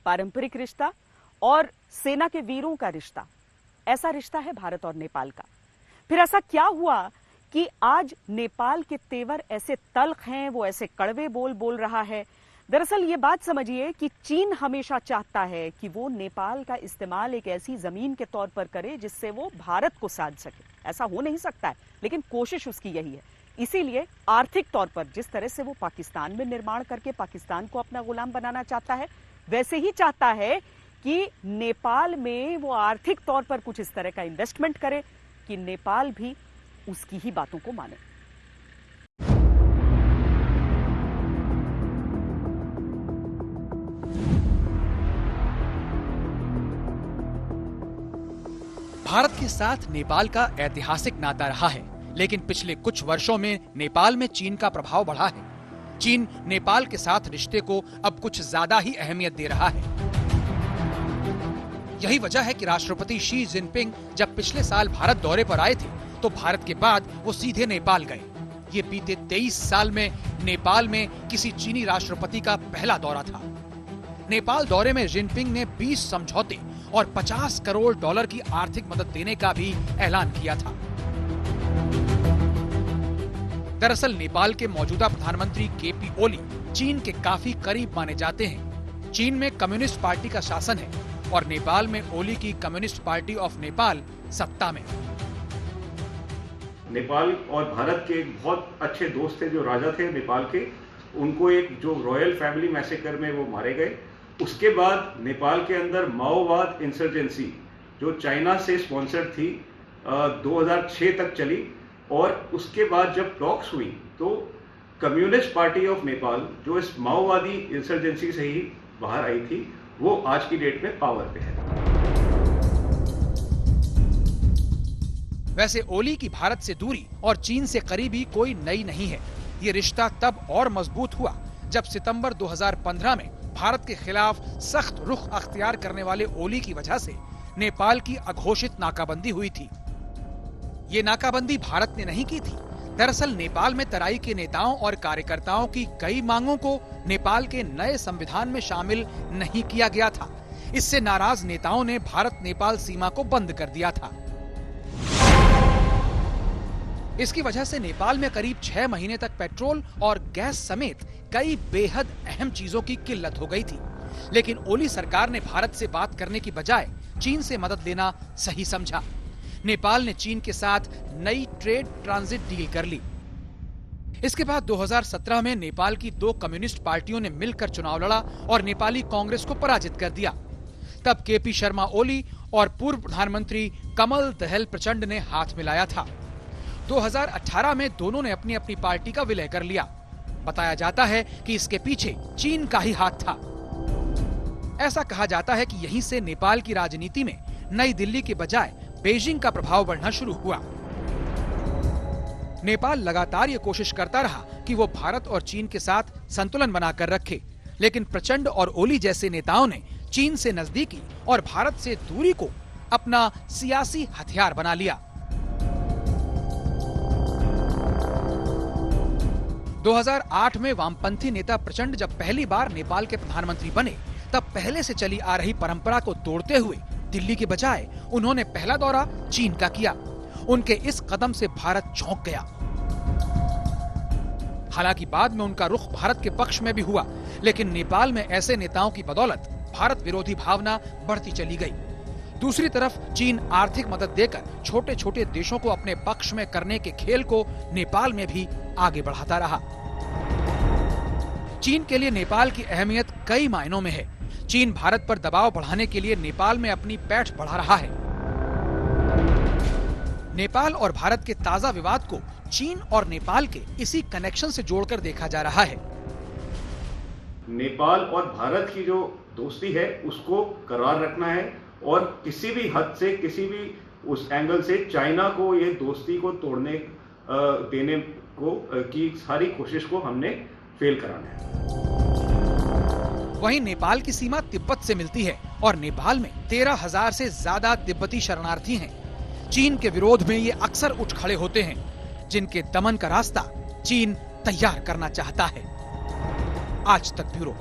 पारंपरिक रिश्ता और सेना के वीरों का रिश्ता, ऐसा रिश्ता है भारत और नेपाल का। फिर ऐसा क्या हुआ कि आज नेपाल के तेवर ऐसे तल्ख हैं, वो ऐसे कड़वे बोल बोल रहा है? दरअसल ये बात समझिए कि चीन हमेशा चाहता है कि वो नेपाल का इस्तेमाल एक ऐसी जमीन के तौर पर करे जिससे वो भारत को साध सके। ऐसा हो नहीं सकता है, लेकिन कोशिश उसकी यही है। इसीलिए आर्थिक तौर पर जिस तरह से वो पाकिस्तान में निर्माण करके पाकिस्तान को अपना गुलाम बनाना चाहता है, वैसे ही चाहता है कि नेपाल में वो आर्थिक तौर पर कुछ इस तरह का इन्वेस्टमेंट करे कि नेपाल भी उसकी ही बातों को माने। भारत के साथ नेपाल का ऐतिहासिक नाता रहा है, लेकिन पिछले कुछ वर्षों में नेपाल में चीन का प्रभाव बढ़ा है। चीन नेपाल के साथ रिश्ते को अब कुछ ज्यादा ही अहमियत दे रहा है। यही वजह है कि राष्ट्रपति शी जिनपिंग जब पिछले साल भारत दौरे पर आए थे तो भारत के बाद वो सीधे नेपाल गए। ये बीते 23 साल में नेपाल में किसी चीनी राष्ट्रपति का पहला दौरा था। नेपाल दौरे में जिनपिंग ने 20 समझौते और 50 करोड़ डॉलर की आर्थिक मदद देने का भी ऐलान किया था। दरअसल नेपाल के मौजूदा प्रधानमंत्री केपी ओली चीन के काफी करीब माने जाते हैं। चीन में कम्युनिस्ट पार्टी का शासन है और नेपाल में ओली की कम्युनिस्ट पार्टी ऑफ नेपाल सत्ता में। नेपाल और भारत के एक बहुत अच्छे दोस्त थे जो राजा थे नेपाल के, उनको एक जो रॉयल फैमिली मैसेकर में वो मारे गए। उसके बाद नेपाल के अंदर माओवाद इंसर्जेंसी जो चाइना से स्पॉन्सर्ड थी 2006 तक चली, और उसके बाद जब टॉक्स हुई तो कम्युनिस्ट पार्टी ऑफ नेपाल जो इस माओवादी इंसर्जेंसी से ही बाहर आई थी, वो आज की डेट में पावर पे है। वैसे ओली की भारत से दूरी और चीन से करीबी कोई नई नहीं है। ये रिश्ता तब और मजबूत हुआ जब सितंबर 2015 में भारत के खिलाफ सख्त रुख अख्तियार करने वाले ओली की वजह से नेपाल की अघोषित नाकाबंदी हुई थी। ये नाकाबंदी भारत ने नहीं की थी। दरअसल नेपाल में तराई के नेताओं और कार्यकर्ताओं की कई मांगों को नेपाल के नए संविधान में शामिल नहीं किया गया था। इससे नाराज नेताओं ने भारत नेपाल सीमा को बंद कर दिया था। इसकी वजह से नेपाल में करीब 6 महीने तक पेट्रोल और गैस समेत कई बेहद अहम चीजों की किल्लत हो गई थी। लेकिन ओली सरकार ने भारत से बात करने की बजाय चीन से मदद लेना सही समझा। नेपाल ने चीन के साथ नई ट्रेड ट्रांजिट डील कर ली। इसके बाद 2017 में नेपाल की 2 कम्युनिस्ट पार्टियों ने मिलकर चुनाव लड़ा और नेपाली कांग्रेस को पराजित कर दिया। तब केपी शर्मा ओली और पूर्व प्रधानमंत्री कमल दहल प्रचंड ने हाथ मिलाया था। 2018 में दोनों ने अपनी अपनी पार्टी का विलय कर लिया। बताया जाता है कि इसके पीछे चीन का ही हाथ था। ऐसा कहा जाता है कि यहीं से नेपाल की राजनीति में नई दिल्ली के बजाय बीजिंग का प्रभाव बढ़ना शुरू हुआ। नेपाल लगातार ये कोशिश करता रहा कि वो भारत और चीन के साथ संतुलन बनाकर रखे, लेकिन प्रचंड और ओली जैसे नेताओं ने चीन से नजदीकी और भारत से दूरी को अपना सियासी हथियार बना लिया। 2008 में वामपंथी नेता प्रचंड जब पहली बार नेपाल के प्रधानमंत्री बने, तब पहले से चली आ रही परंपरा को तोड़ते हुए दिल्ली के बजाय उन्होंने पहला दौरा चीन का किया। उनके इस कदम से भारत चौंक गया। हालांकि बाद में उनका रुख भारत के पक्ष में भी हुआ, लेकिन नेपाल में ऐसे नेताओं की बदौलत भारत विरोधी भावना बढ़ती चली गई। दूसरी तरफ चीन आर्थिक मदद देकर छोटे छोटे देशों को अपने पक्ष में करने के खेल को नेपाल में भी आगे बढ़ाता रहा। चीन के लिए नेपाल की अहमियत कई मायनों में है। चीन भारत पर दबाव बढ़ाने के लिए नेपाल में अपनी पैठ बढ़ा रहा है। नेपाल और भारत के ताजा विवाद को चीन और नेपाल के इसी कनेक्शन से जोड़कर देखा जा रहा है। नेपाल और भारत की जो दोस्ती है उसको करार रखना है, और किसी भी हद से, किसी भी उस एंगल से चाइना को ये दोस्ती को तोड़ने देने को की सारी कोशिश को हमने फेल कराना है। वहीं नेपाल की सीमा तिब्बत से मिलती है और नेपाल में 13,000 से ज्यादा तिब्बती शरणार्थी हैं। चीन के विरोध में ये अक्सर उठ खड़े होते हैं, जिनके दमन का रास्ता चीन तैयार करना चाहता है। आज तक ब्यूरो।